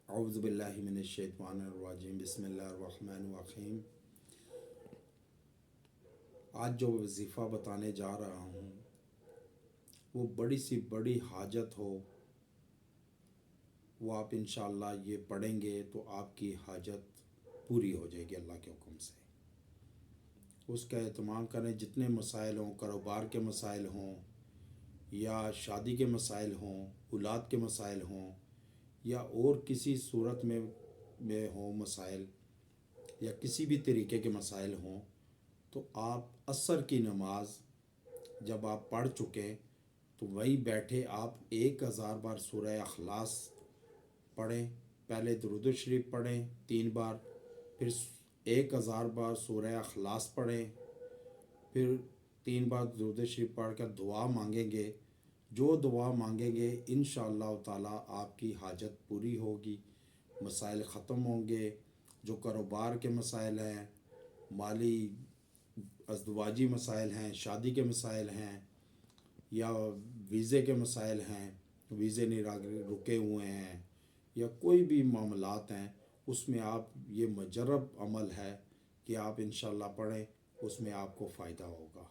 اعوذ باللہ من الشیطان الرجیم، بسم اللہ الرحمن الرحیم۔ آج جو وظیفہ بتانے جا رہا ہوں وہ بڑی سی بڑی حاجت ہو، وہ آپ انشاءاللہ یہ پڑھیں گے تو آپ کی حاجت پوری ہو جائے گی اللہ کے حکم سے۔ اس کا اہتمام کریں، جتنے مسائل ہوں، کاروبار کے مسائل ہوں یا شادی کے مسائل ہوں، اولاد کے مسائل ہوں یا اور کسی صورت میں ہوں مسائل، یا کسی بھی طریقے کے مسائل ہوں، تو آپ عصر کی نماز جب آپ پڑھ چکیں تو وہیں بیٹھے آپ 1000 بار سورہ اخلاص پڑھیں۔ پہلے درود شریف پڑھیں 3 بار، پھر 1000 بار سورہ اخلاص پڑھیں، پھر 3 بار درود شریف پڑھ کر دعا مانگیں گے۔ جو دعا مانگیں گے انشاءاللہ تعالیٰ آپ کی حاجت پوری ہوگی، مسائل ختم ہوں گے۔ جو کاروبار کے مسائل ہیں، مالی ازدواجی مسائل ہیں، شادی کے مسائل ہیں یا ویزے کے مسائل ہیں، ویزے نہیں رکے ہوئے ہیں، یا کوئی بھی معاملات ہیں، اس میں آپ یہ مجرب عمل ہے کہ آپ انشاءاللہ پڑھیں، اس میں آپ کو فائدہ ہوگا۔